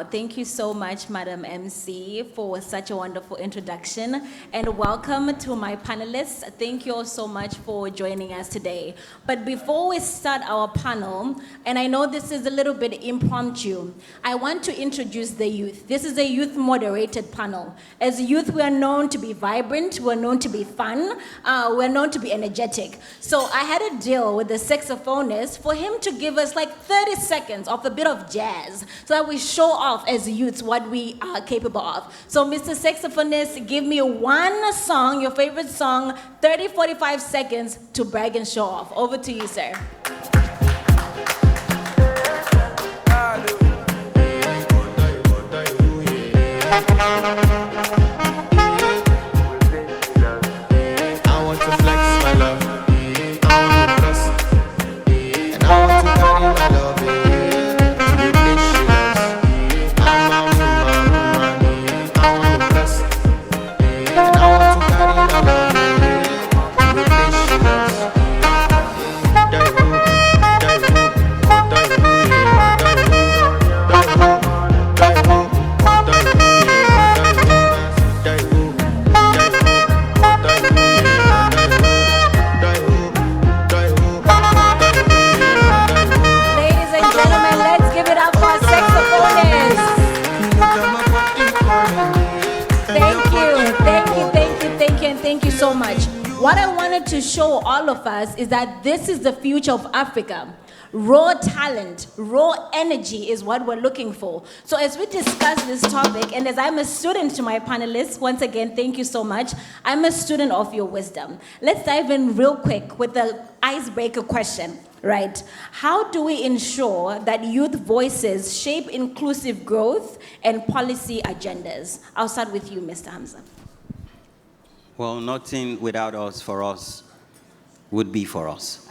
Thank you so much, Madam MC, for such a wonderful introduction. And welcome to my panelists. Thank you all so much for joining us today. But before we start our panel, and I know this is a little bit impromptu, I want to introduce the youth. This is a youth-moderated panel. As youth, we are known to be vibrant, we're known to be fun, we're known to be energetic. So I had a deal with the saxophonist for him to give us like 30 seconds of a bit of jazz so that we show off as youths what we are capable of. So Mr. Saxophonist, give me one song, your favorite song, 30, 45 seconds to brag and show off. Over to you, sir. I want to flex my love. I want to press. And I want to carry my love. So much. What I wanted to show all of us is that this is the future of Africa. Raw talent, raw energy is what we're looking for. So as we discuss this topic, and as I'm a student to my panelists, once again, thank you so much. I'm a student of your wisdom. Let's dive in real quick with the icebreaker question, right? How do we ensure that youth voices shape inclusive growth and policy agendas? I'll start with you, Mr. Hamzat. Well, nothing without us for us would be for us.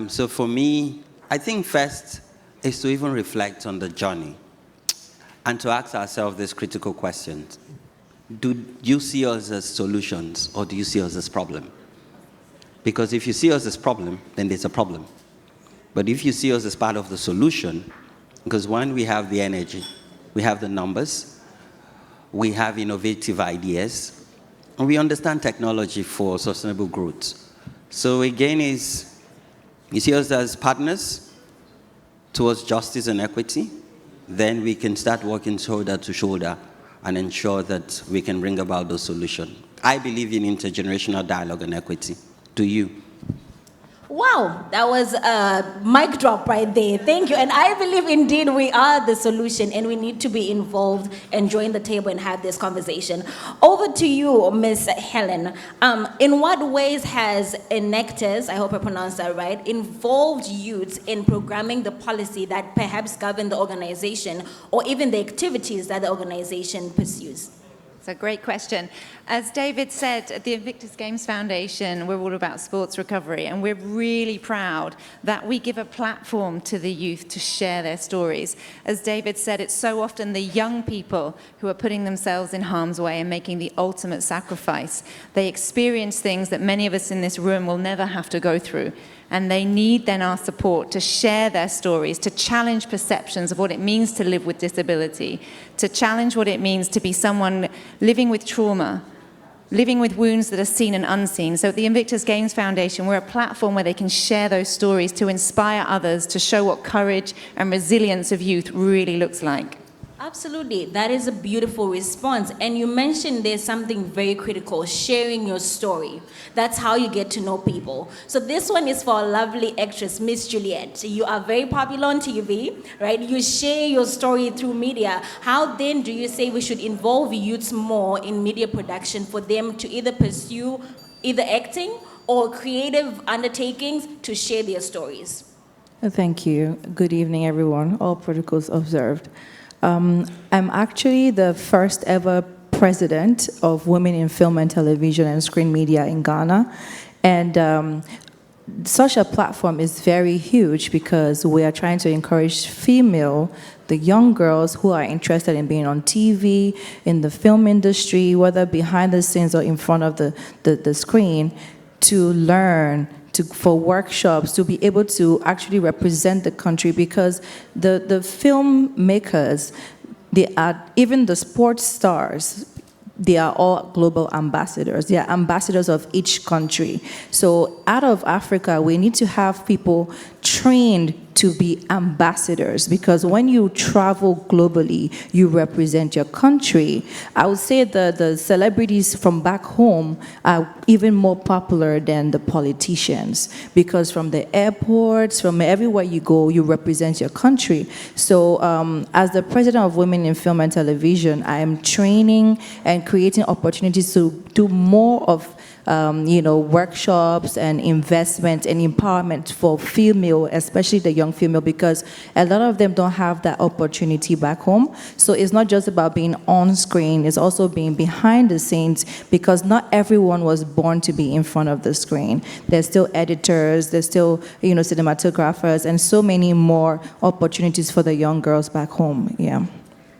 So for me, I think first is to even reflect on the journey and to ask ourselves this critical question. Do you see us as solutions or do you see us as problem? Because if you see us as problem, then there's a problem. But if you see us as part of the solution, because one, we have the energy, we have the numbers, we have innovative ideas, and we understand technology for sustainable growth. So again, you see us as partners towards justice and equity, then we can start working shoulder to shoulder and ensure that we can bring about those solutions. I believe in intergenerational dialogue and equity. Do you? Wow, that was a mic drop right there. Thank you. And I believe indeed we are the solution and we need to be involved and join the table and have this conversation. Over to you, Ms. Helen. In what ways has Invictus, I hope I pronounced that right, involved youths in programming the policy that perhaps govern the organization or even the activities that the organization pursues? It's a great question. As David said, at the Invictus Games Foundation, we're all about sports recovery, and we're really proud that we give a platform to the youth to share their stories. As David said, it's so often the young people who are putting themselves in harm's way and making the ultimate sacrifice. They experience things that many of us in this room will never have to go through. And they need then our support to share their stories, to challenge perceptions of what it means to live with disability, to challenge what it means to be someone living with trauma, living with wounds that are seen and unseen. So at the Invictus Games Foundation, we're a platform where they can share those stories to inspire others, to show what courage and resilience of youth really looks like. Absolutely. That is a beautiful response. And you mentioned there's something very critical, sharing your story. That's how you get to know people. So this one is for our lovely actress, Miss Juliet. You are very popular on TV, right? You share your story through media. How then do you say we should involve youths more in media production for them to either pursue either acting or creative undertakings to share their stories? Thank you. Good evening, everyone. All protocols observed. I'm actually the first ever president of Women in Film and Television and Screen Media in Ghana. And such a platform is very huge because we are trying to encourage the young girls who are interested in being on TV, in the film industry, whether behind the scenes or in front of the screen, to learn, for workshops, to be able to actually represent the country, because the filmmakers, they are, even the sports stars, they are all global ambassadors. They are ambassadors of each country. So out of Africa, we need to have people trained to be ambassadors, because when you travel globally, you represent your country. I would say that the celebrities from back home are even more popular than the politicians, because from the airports, from everywhere you go, you represent your country. So as the president of Women in Film and Television, I am training and creating opportunities to do more of workshops and investment and empowerment for female, especially the young female, because a lot of them don't have that opportunity back home. So it's not just about being on screen, it's also being behind the scenes, because not everyone was born to be in front of the screen. There's still editors, there's still, cinematographers, and so many more opportunities for the young girls back home, yeah.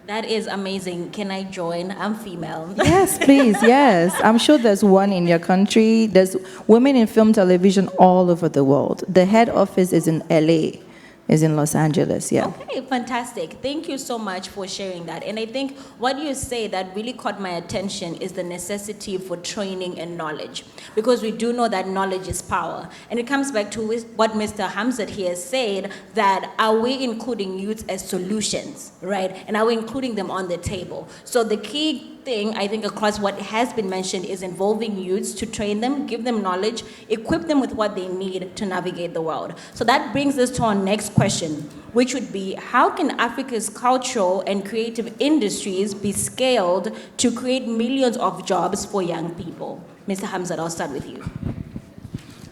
That is amazing. Can I join? I'm female. Yes, please, yes. I'm sure there's one in your country. There's women in film television all over the world. The head office is in LA, is in Los Angeles, yeah. Okay, fantastic. Thank you so much for sharing that. And I think what you say that really caught my attention is the necessity for training and knowledge, because we do know that knowledge is power. And it comes back to what Mr. Hamzat here said, that are we including youth as solutions, right? And are we including them on the table? So the key thing, I think, across what has been mentioned is involving youths to train them, give them knowledge, equip them with what they need to navigate the world. So that brings us to our next question, which would be, how can Africa's cultural and creative industries be scaled to create millions of jobs for young people? Mr. Hamzat, I'll start with you.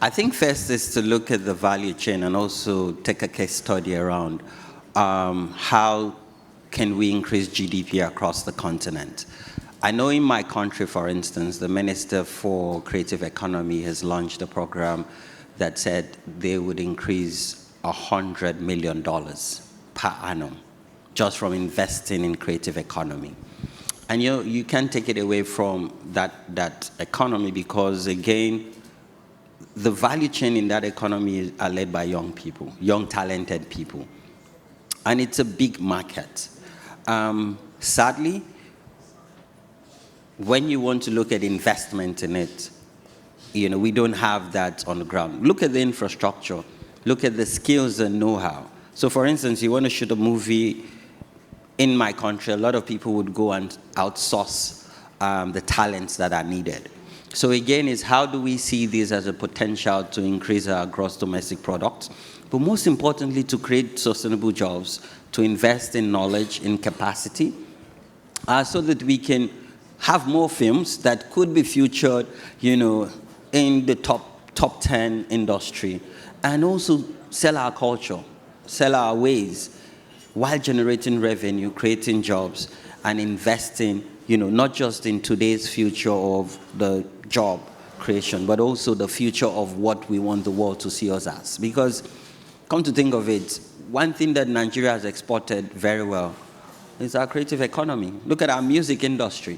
I think first is to look at the value chain and also take a case study around how can we increase GDP across the continent. I know in my country, for instance, the Minister for Creative Economy has launched a program that said they would increase $100 million per annum just from investing in creative economy. And you can't take it away from that economy, because, again, the value chain in that economy are led by young people, young talented people. And it's a big market. Sadly, when you want to look at investment in it, we don't have that on the ground. Look at the infrastructure. Look at the skills and know-how. So, for instance, you want to shoot a movie in my country, a lot of people would go and outsource the talents that are needed. So again, is how do we see this as a potential to increase our gross domestic product, but most importantly, to create sustainable jobs, to invest in knowledge, in capacity, so that we can have more films that could be featured, in the top 10 industry, and also sell our culture, sell our ways, while generating revenue, creating jobs, and investing, not just in today's future of the job creation, but also the future of what we want the world to see us as. Because, come to think of it, one thing that Nigeria has exported very well is our creative economy. Look at our music industry.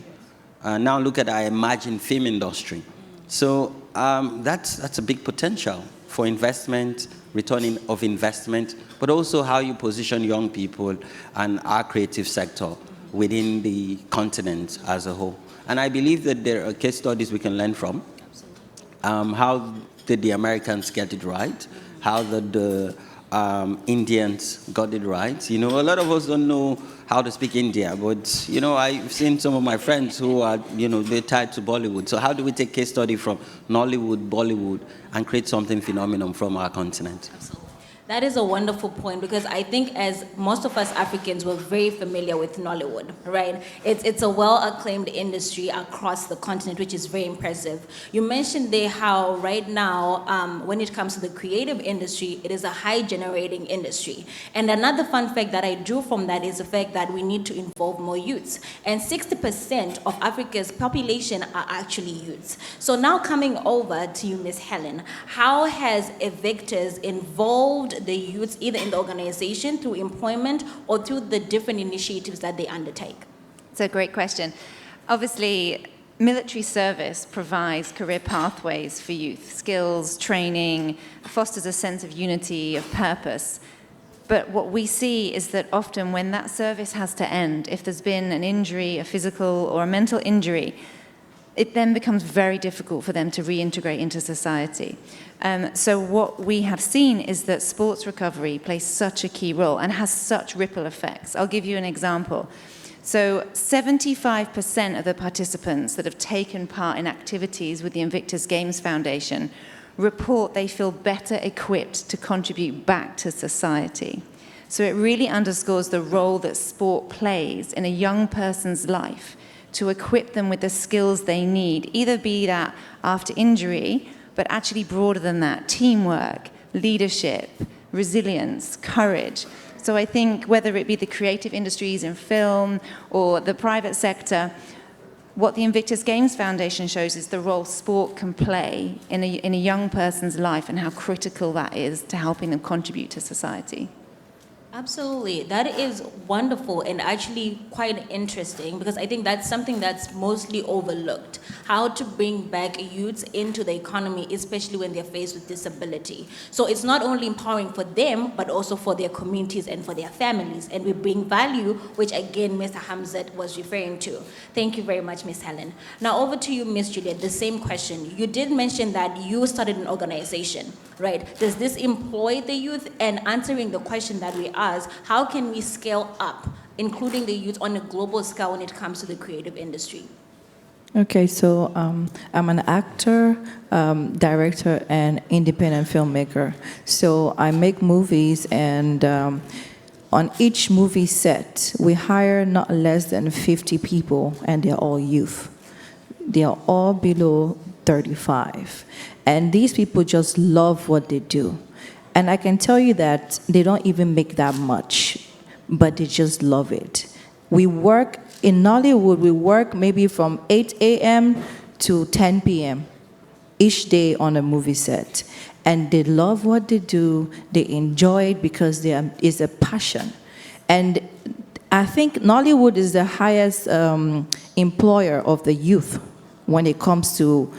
Now look at our emerging film industry. So that's a big potential for investment, return of investment, but also how you position young people and our creative sector within the continent as a whole. And I believe that there are case studies we can learn from. How did the Americans get it right? How did the Indians got it right? A lot of us don't know how to speak India, but, I've seen some of my friends who are, they're tied to Bollywood. So how do we take case study from Nollywood, Bollywood, and create something phenomenal from our continent? Absolutely. That is a wonderful point, because I think as most of us Africans were very familiar with Nollywood, right? It's a well-acclaimed industry across the continent, which is very impressive. You mentioned there how right now, when it comes to the creative industry, it is a high-generating industry. And another fun fact that I drew from that is the fact that we need to involve more youths. And 60% of Africa's population are actually youths. So now coming over to you, Ms. Helen, how has Invictus involved the youths either in the organization, through employment, or through the different initiatives that they undertake? It's a great question. Obviously, military service provides career pathways for youth, skills, training, fosters a sense of unity, of purpose. But what we see is that often when that service has to end, if there's been an injury, a physical or a mental injury, it then becomes very difficult for them to reintegrate into society. So what we have seen is that sports recovery plays such a key role and has such ripple effects. I'll give you an example. So 75% of the participants that have taken part in activities with the Invictus Games Foundation report they feel better equipped to contribute back to society. So it really underscores the role that sport plays in a young person's life to equip them with the skills they need, either be that after injury, but actually broader than that, teamwork, leadership, resilience, courage. So I think whether it be the creative industries in film or the private sector, what the Invictus Games Foundation shows is the role sport can play in a young person's life and how critical that is to helping them contribute to society. Absolutely. That is wonderful and actually quite interesting, because I think that's something that's mostly overlooked. How to bring back youths into the economy, especially when they're faced with disability. So it's not only empowering for them, but also for their communities and for their families. And we bring value, which again, Mr. Hamzat was referring to. Thank you very much, Ms. Helen. Now over to you, Ms. Juliet, the same question. You did mention that you started an organization, right? Does this employ the youth? And answering the question that we asked, how can we scale up, including the youth on a global scale when it comes to the creative industry? Okay, so I'm an actor, director, and independent filmmaker. So I make movies, and on each movie set, we hire not less than 50 people, and they're all youth. They are all below 35. And these people just love what they do. And I can tell you that they don't even make that much, but they just love it. We work in Nollywood, we work maybe from 8 a.m. to 10 p.m. each day on a movie set. And they love what they do, they enjoy it because it's a passion. And I think Nollywood is the highest employer of the youth when it comes to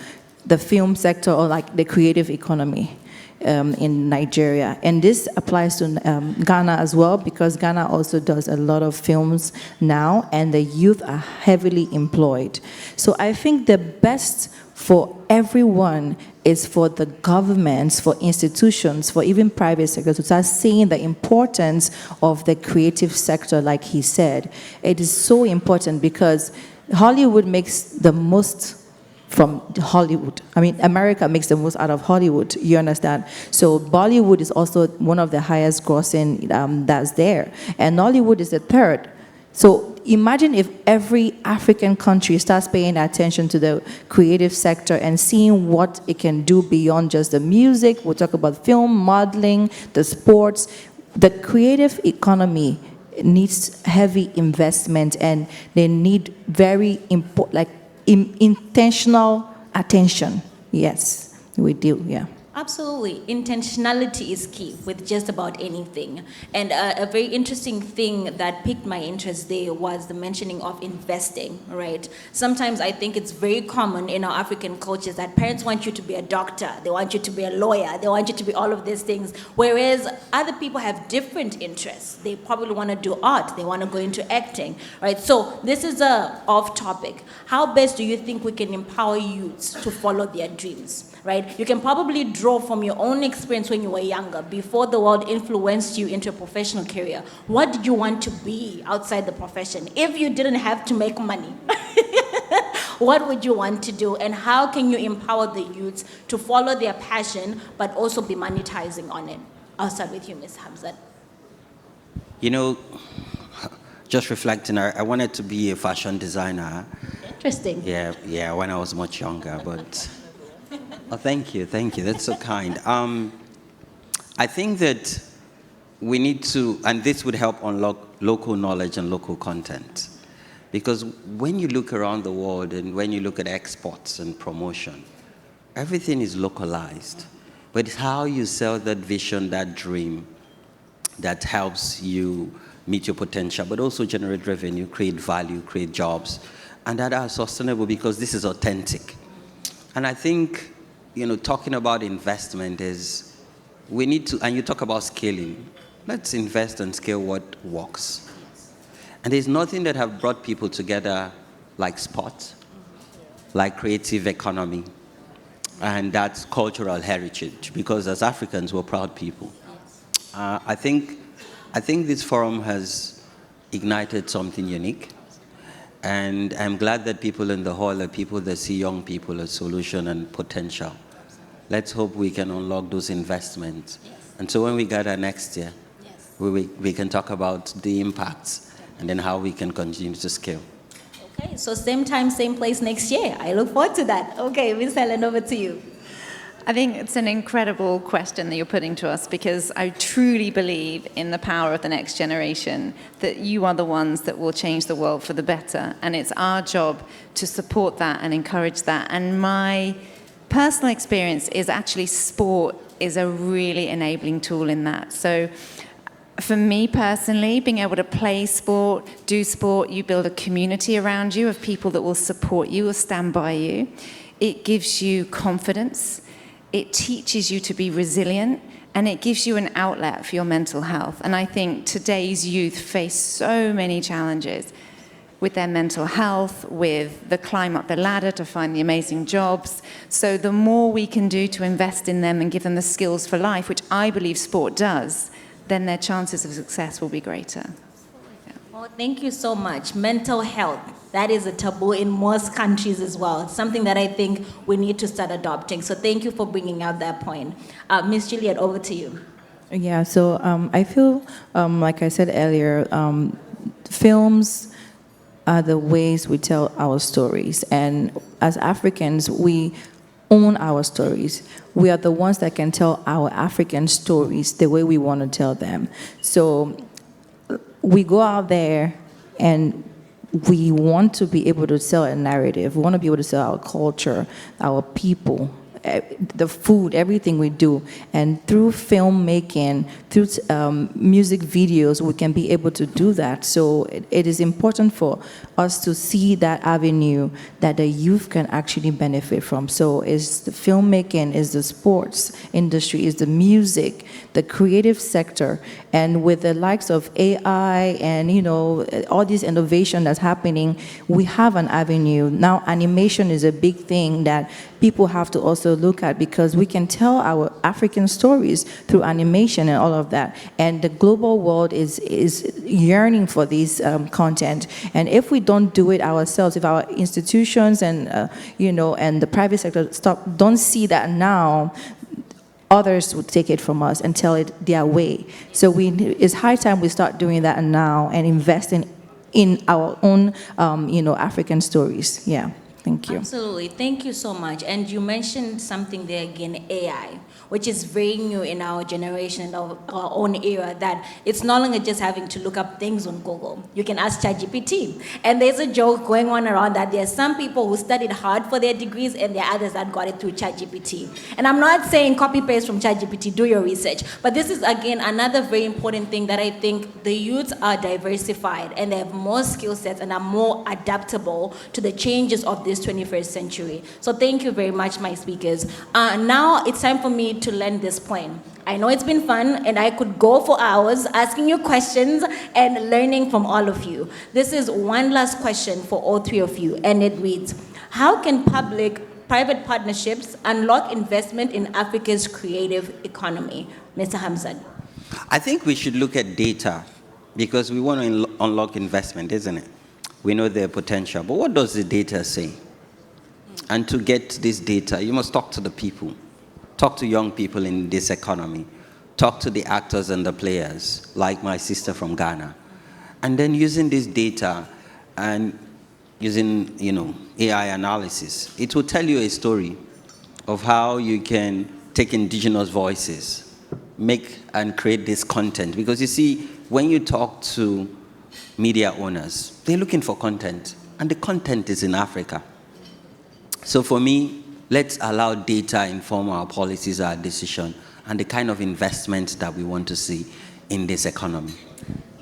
the film sector or like the creative economy. In Nigeria. And this applies to Ghana as well, because Ghana also does a lot of films now, and the youth are heavily employed. So I think the best for everyone is for the governments, for institutions, for even private sector to start seeing the importance of the creative sector, like he said. It is so important because Hollywood makes the most from Hollywood. I mean, America makes the most out of Hollywood, you understand? So Bollywood is also one of the highest grossing that's there. And Nollywood is the third. So imagine if every African country starts paying attention to the creative sector and seeing what it can do beyond just the music. We'll talk about film, modeling, the sports. The creative economy needs heavy investment, and they need very important, like, intentional attention. Yes, we do, yeah. Absolutely. Intentionality is key with just about anything. And a very interesting thing that piqued my interest there was the mentioning of investing, right? Sometimes I think it's very common in our African cultures that parents want you to be a doctor, they want you to be a lawyer, they want you to be all of these things, whereas other people have different interests. They probably want to do art, they want to go into acting, right? So this is a off topic. How best do you think we can empower youths to follow their dreams? Right? You can probably draw from your own experience when you were younger, before the world influenced you into a professional career. What did you want to be outside the profession? If you didn't have to make money, what would you want to do? And how can you empower the youths to follow their passion, but also be monetizing on it? I'll start with you, Ms. Hamzat. You know, just reflecting, I wanted to be a fashion designer. Interesting. Yeah, when I was much younger, but... Oh, thank you. That's so kind. I think that we need to, and this would help unlock local knowledge and local content. Because when you look around the world and when you look at exports and promotion, everything is localized. But it's how you sell that vision, that dream, that helps you meet your potential, but also generate revenue, create value, create jobs, and that are sustainable because this is authentic. And I think, you know, talking about investment is, we need to, and you talk about scaling, Let's invest and scale what works. And there's nothing that have brought people together like sport, like creative economy, and that's cultural heritage, because as Africans, we're proud people. I think this forum has ignited something unique, and I'm glad that people in the hall are people that see young people as solution and potential. Let's hope we can unlock those investments. And so when we gather next year, we can talk about the impacts and then how we can continue to scale. Okay, so same time, same place next year. I look forward to that. Okay, Ms. Helen, over to you. I think it's an incredible question that you're putting to us, because I truly believe in the power of the next generation, that you are the ones that will change the world for the better. And it's our job to support that and encourage that. And my personal experience is actually sport is a really enabling tool in that. So for me personally, being able to play sport, do sport, you build a community around you of people that will support you, will stand by you. It gives you confidence. It teaches you to be resilient, and it gives you an outlet for your mental health. And I think today's youth face so many challenges with their mental health, with the climb up the ladder to find the amazing jobs. So the more we can do to invest in them and give them the skills for life, which I believe sport does, then their chances of success will be greater. Yeah. Well, thank you so much. Mental health, that is a taboo in most countries as well. It's something that I think we need to start adopting. So thank you for bringing out that point. Ms. Juliet, over to you. Yeah, so I feel, like I said earlier, films are the ways we tell our stories. And as Africans, we own our stories. We are the ones that can tell our African stories the way we want to tell them. So we go out there and we want to be able to sell a narrative. We want to be able to sell our culture, our people, the food, everything we do. And through filmmaking, through music videos, we can be able to do that. So it is important for us to see that avenue that the youth can actually benefit from. So is the filmmaking, is the sports industry, is the music, the creative sector. And with the likes of AI and, you know, all this innovation that's happening, we have an avenue. Now animation is a big thing that people have to also look at, because we can tell our African stories through animation and all of that. And the global world is yearning for this content. And if we don't do it ourselves, if our institutions and you know, and the private sector don't see that now, others would take it from us and tell it their way. So it's high time we start doing that now and investing in our own, you know, African stories. Yeah. Thank you. Absolutely. Thank you so much. And you mentioned something there again, AI, which is very new in our generation, of our own era, that it's no longer just having to look up things on Google. You can ask ChatGPT. And there's a joke going on around that there's some people who studied hard for their degrees and there are others that got it through ChatGPT. And I'm not saying copy-paste from ChatGPT, do your research. But this is, again, another very important thing that I think the youths are diversified and they have more skill sets and are more adaptable to the changes of this 21st century. So thank you very much, my speakers. Now it's time for me to land this plane. I know it's been fun, and I could go for hours asking you questions and learning from all of you. This is one last question for all three of you, and it reads, how can public-private partnerships unlock investment in Africa's creative economy? Mr. Hamzat. I think we should look at data, because we want to unlock investment, isn't it? We know their potential, but what does the data say? And to get this data, you must talk to the people. Talk to young people in this economy. Talk to the actors and the players, like my sister from Ghana. And then using this data and using, you know, AI analysis, it will tell you a story of how you can take indigenous voices, make and create this content. Because you see, when you talk to media owners, they're looking for content, and the content is in Africa. So for me, let's allow data inform our policies, our decision, and the kind of investment that we want to see in this economy.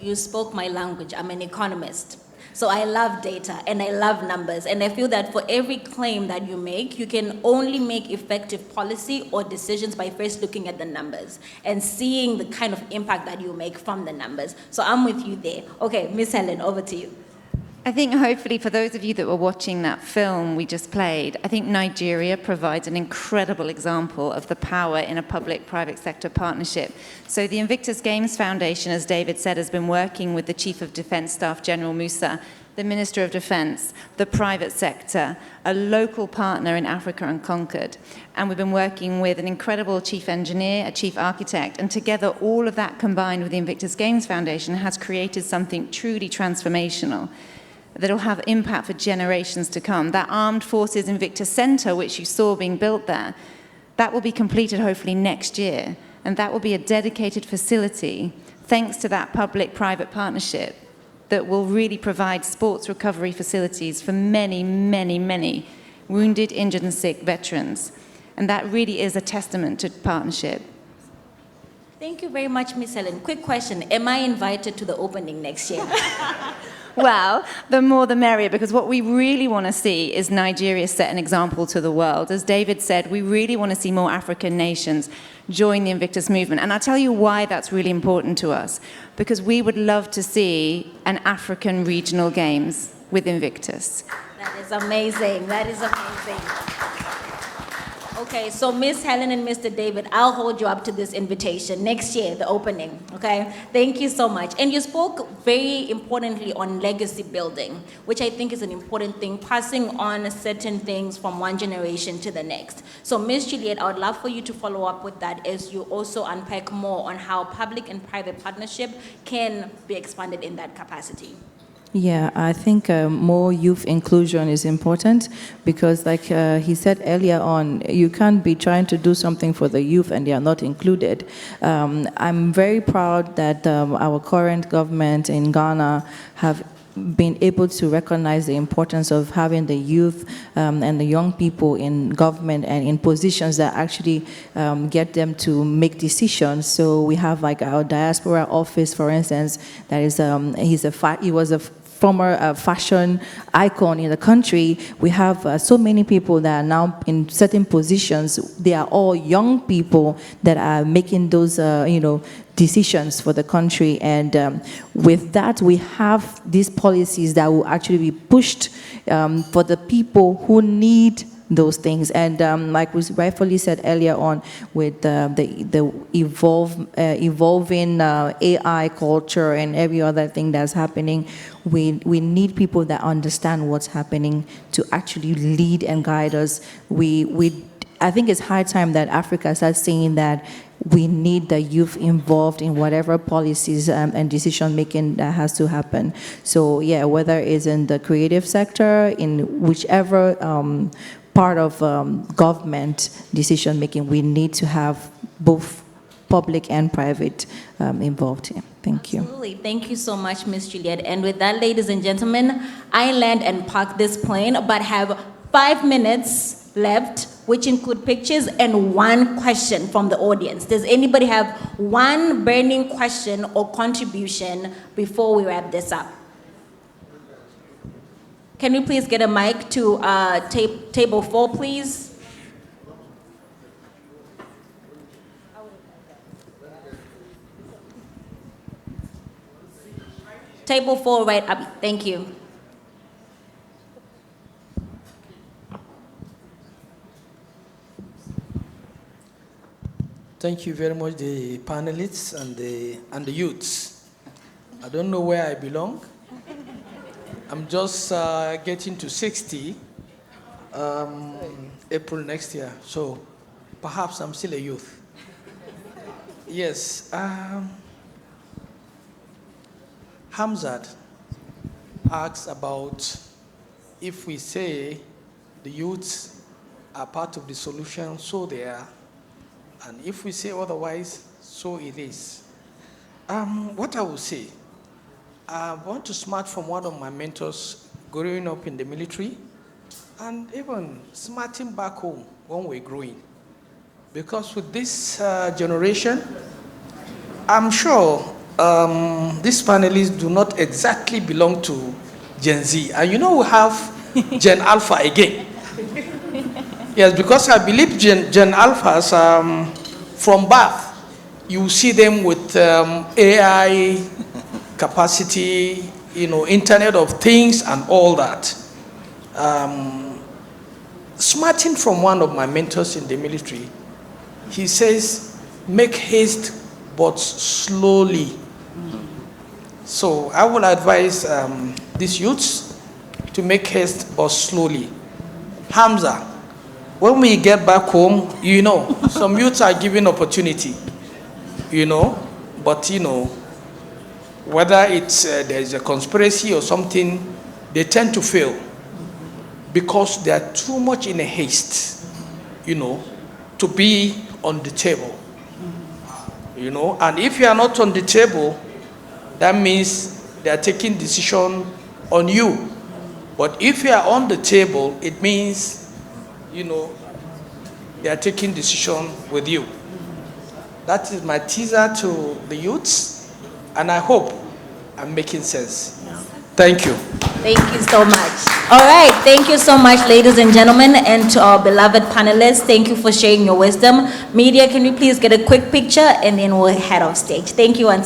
You spoke my language. I'm an economist. So I love data and I love numbers. And I feel that for every claim that you make, you can only make effective policy or decisions by first looking at the numbers and seeing the kind of impact that you make from the numbers. So I'm with you there. Okay, Miss Helen, over to you. I think hopefully for those of you that were watching that film we just played, I think Nigeria provides an incredible example of the power in a public-private sector partnership. So the Invictus Games Foundation, as David said, has been working with the Chief of Defence Staff, General Musa, the Minister of Defence, the private sector, a local partner in Africa and Concord. And we've been working with an incredible chief engineer, a chief architect, and together all of that combined with the Invictus Games Foundation has created something truly transformational that will have impact for generations to come. That Armed Forces Invictus Centre, which you saw being built there, that will be completed hopefully next year. And that will be a dedicated facility, thanks to that public-private partnership, that will really provide sports recovery facilities for many, many, many wounded, injured, and sick veterans. And that really is a testament to partnership. Thank you very much, Miss Helen. Quick question. Am I invited to the opening next year? Well, the more the merrier, because what we really want to see is Nigeria set an example to the world. As David said, we really want to see more African nations join the Invictus movement. And I'll tell you why that's really important to us. Because we would love to see an African regional games with Invictus. That is amazing. That is amazing. Okay, so Miss Helen and Mr. David, I'll hold you up to this invitation next year, the opening, okay? Thank you so much. And you spoke very importantly on legacy building, which I think is an important thing, passing on certain things from one generation to the next. So Miss Juliet, I would love for you to follow up with that as you also unpack more on how public and private partnership can be expanded in that capacity. Yeah, I think more youth inclusion is important because, like he said earlier on, you can't be trying to do something for the youth and they are not included. I'm very proud that our current government in Ghana have been able to recognize the importance of having the youth and the young people in government and in positions that actually get them to make decisions. So we have like our diaspora office, for instance, that is he was a former fashion icon in the country. We have so many people that are now in certain positions. They are all young people that are making those, decisions for the country. And with that, we have these policies that will actually be pushed for the people who need those things. And like was rightfully said earlier on with the evolving AI culture and every other thing that's happening, we need people that understand what's happening to actually lead and guide us. I think it's high time that Africa starts saying that we need the youth involved in whatever policies and decision making that has to happen. So yeah, whether it's in the creative sector, in whichever part of government decision making, we need to have both public and private involved here. Thank you. Absolutely. Thank you so much, Miss Juliet. And with that, ladies and gentlemen, I land and park this plane, but have 5 minutes left, which include pictures and one question from the audience. Does anybody have one burning question or contribution before we wrap this up? Can we please get a mic to table 4, please? Table 4 right up. Thank you. Thank you very much, the panelists and the youths. I don't know where I belong. I'm just getting to 60 April next year, so perhaps I'm still a youth. Yes. Hamzat asks about if we say the youths are part of the solution, so they are. And if we say otherwise, so it is. What I will say, I want to smart from one of my mentors growing up in the military and even smarting back home when we're growing. Because with this generation, I'm sure these panelists do not exactly belong to Gen Z. And you know we have Gen Alpha again. Yes, because I believe Gen Alphas, from birth, you see them with AI capacity, you know, Internet of Things and all that. Smarting from one of my mentors in the military, he says, make haste but slowly. So I will advise these youths to make haste but slowly. Hamza, when we get back home, you know, some youths are given opportunity, you know, but you know, whether it's there's a conspiracy or something, they tend to fail because they are too much in a haste, you know, to be on the table, you know. And if you are not on the table, that means they are taking decision on you. But if you are on the table, it means, you know, they are taking decision with you. That is my teaser to the youths, and I hope I'm making sense. Thank you. Thank you so much. All right, thank you so much, ladies and gentlemen, and to our beloved panelists, thank you for sharing your wisdom. Media, can we please get a quick picture, and then we'll head off stage. Thank you once again.